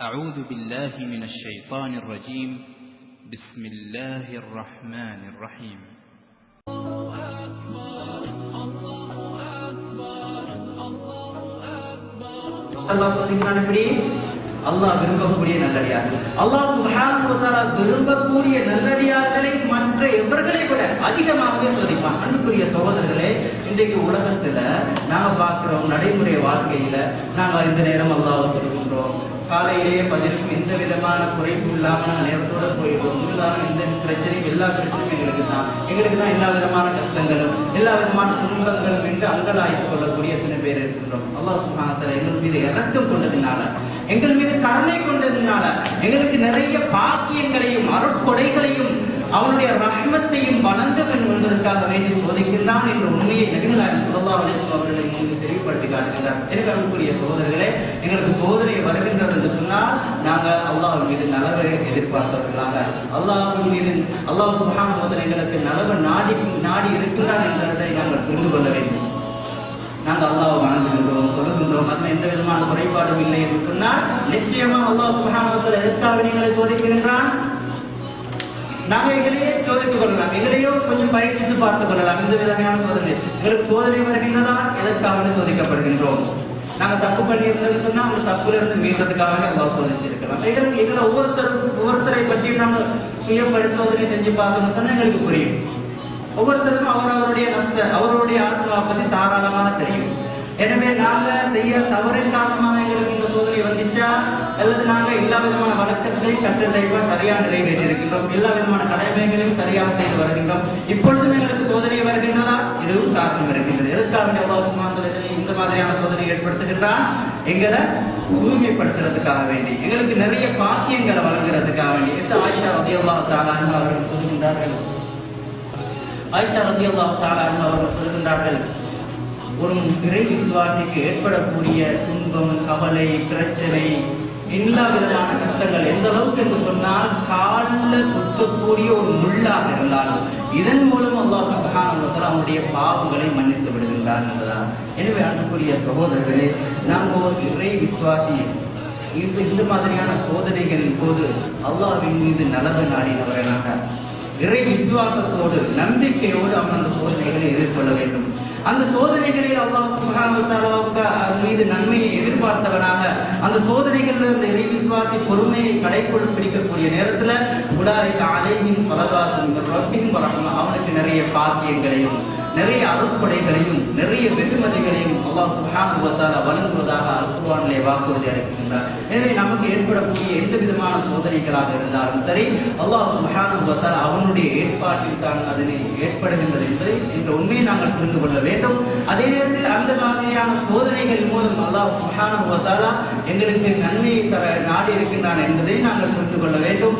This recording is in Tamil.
أعوذ بالله من الشيطان الرجيم. بسم الله الرحمن الرحيم. அல்லாஹ் சொல்கிறான் எப்படி? அல்லாஹ் விரும்பக்கூடிய நல்லடியார்கள், அல்லாஹ் சுப்ஹானஹு வ தஆலா விரும்பக்கூடிய நல்லடியார்களை மற்ற எவர்களை விட அதிகமாகவே சோதிப்பான். அன்புக்குரிய சகோதரர்களே, இன்றைக்கு உலகத்துல நாம பார்க்கிறோம், நடைமுறை வாழ்க்கையில நாங்க இந்த நேரம் அல்லாஹ்வை தொழுகின்றோம், காலையிலேயே பதிலும் எந்த விதமான குறைப்பு இல்லாம நாங்கள் நேரத்தோட போயிடுவோம். இருந்தாலும் எந்த பிரச்சனையும், எல்லா பிரச்சனையும் எங்களுக்கு தான் எல்லா விதமான கஷ்டங்களும் எல்லா விதமான துன்பங்களும் என்று அங்கலாய்த்து கொள்ளக்கூடிய எத்தனை பேர் இருக்கின்றோம். அல்லாஹ் சுப்ஹானஹு வ தஆலா எங்கள் மீது இரக்கம் கொண்டதினால, எங்கள் மீது கருணை கொண்டதினால, எங்களுக்கு நிறைய பாக்கியங்களையும் அருட்கொடைகளையும் அவனுடைய ரஹ்மத்தையும் வழங்கும் என்பதற்காக வேண்டி சோதிக்கின்றான் என்ற உண்மையை நபிகள் நாயகம் ஸல்லல்லாஹு அலைஹி வஸல்லம் அவர்கள் எங்களுக்கு தெளிவுபடுத்தி காட்டுகிறார். எனக்கு அன்புக்குரிய சகோதரர்களே, எங்களுக்கு சோதனை வருகின்றது என்று சொன்னால் நாங்கள் அல்லாஹ் மீது நலவை எதிர்பார்த்தவர்களாக, அல்லாஹ் மீது அல்லாஹ் சுப்ஹானஹு வ தஆலா எங்களுக்கு நலவை நாடி இருக்கிறார் என்பதை நாங்கள் புரிந்து கொள்ள வேண்டும். நாங்கள் அல்லாஹ் வணங்குகின்றோம், சொல்லுகின்றோம், அதில் எந்த விதமான குறைபாடும் இல்லை என்று சொன்னால் நிச்சயமாக அல்லாஹ் சுப்ஹானஹு வ தஆலா எதற்காக எங்களை சோதிக்கின்றான்? நாங்கள் எங்களையே சோதித்துக் கொள்ளலாம், எங்களையோ கொஞ்சம் பயிற்சித்து பார்த்துக் கொள்ளலாம். இந்த விதமான சோதனை எங்களுக்கு சோதனை வருகின்றதா? எதற்காக சோதிக்கப்படுகின்றோம்? நாங்கள் தப்பு பண்ணியிருந்தோம்னு சொன்னா அந்த தப்புல இருந்து மீண்டதுக்காக அல்லாஹ் சோதிச்சிருக்கலாம். எங்களை ஒவ்வொருத்தரை பற்றியும் நாங்கள் சுய பரிசோதனை செஞ்சு பார்த்தோம்னு சொன்னா எங்களுக்கு புரியும். ஒவ்வொருத்தருக்கும் அவரவருடைய அவருடைய ஆத்மாவை பற்றி தாராளமாக தெரியும். எனவே நாங்க செய்ய தவறின் காரணமாக எங்களுக்கு இந்த சோதனை வந்துச்சா, அல்லது நாங்க எல்லா விதமான வழக்கத்தையும் கட்டளையும் சரியாக நிறைவேற்றிருக்கின்றோம், எல்லா விதமான கடமைகளையும் சரியாக செய்து வருகின்றோம், இப்பொழுதும் எங்களுக்கு சோதனை வருகின்றதா? இதுவும் காரணம் இருக்கின்றது. எதற்காக அல்லாஹ் சுப்ஹானஹு வ தஆலா இந்த மாதிரியான சோதனை ஏற்படுத்துகின்றான்? எங்களை தூய்மைப்படுத்துறதுக்காக வேண்டி, எங்களுக்கு நிறைய பாக்கியங்களை வழங்குறதுக்காக வேண்டி. என்று ஆயிஷா ரலியல்லாஹு தஆலா அன்ஹா அவர்கள் சொல்கின்றார்கள். ஆயிஷா ரலியல்லாஹு தஆலா அன்ஹா அவர்கள் சொல்கின்றார்கள், ஒரு இறை விசுவாசிக்கு ஏற்படக்கூடிய துன்பம், கவலை, பிரச்சனை, எல்லா விதமான கஷ்டங்கள் எந்த அளவுக்கு என்று சொன்னால் காலில் குத்தக்கூடிய ஒரு முள்ளாக இருந்தாலும் இதன் மூலம் அல்லாஹ் சுப்ஹானஹு வ தஆலா அவனுடைய பாவங்களை மன்னித்து விடுகின்றான் என்பதால். எனவே அன்புக்குரிய சகோதரர்களே, நாங்கள் ஒரு இறை விசுவாசி இந்த மாதிரியான சோதனைகளின் போது அல்லாஹ்வின் மீது நலவு நாடினவர்களாக இறை விசுவாசத்தோடு நம்பிக்கையோடு அவன் அந்த சோதனைகளை எதிர்கொள்ள வேண்டும். அந்த சோதனைகளில் அல்லாஹ் சுப்ஹானஹு வ தஆலா மீது நன்மையை எதிர்பார்த்தவனாக அந்த சோதனைகளிலிருந்து இறை விசுவாசி பொறுமையை கடைபிடிக்கக்கூடிய நேரத்தில் உலாயிக அலைஹிம் ஸலவாத்தும் மிர் ரப்பிஹிம் வ ரஹ்மah, அவனுக்கு நிறைய பாக்கியங்களையும் நிறைய அருட்கொடைகளையும் நிறைய வெகுமதிகளையும் அல்லாஹ் சுப்ஹானஹு வ தஆலா வழங்குவதாக அல்-குர்ஆனிலே வாக்குறுதி அளிக்கின்றார். எனவே நமக்கு ஏற்படக்கூடிய எந்த விதமான சோதனைகளாக இருந்தாலும் சரி, அல்லாஹ் சுப்ஹானஹு வ தஆலா அவனுடைய ஏற்பாட்டில் தான் அதனை ஏற்படுகின்றது என்பதை என்ற உண்மையை நாங்கள் புரிந்து கொள்ள வேண்டும். அதே நேரத்தில் அந்த மாதிரியான சோதனைகள் மூலம் அல்லாஹ் சுப்ஹானஹு வ தஆலா எங்களுக்கு நன்மையை தர நாடி இருக்கின்றான் என்பதை நாங்கள் புரிந்து கொள்ள வேண்டும்.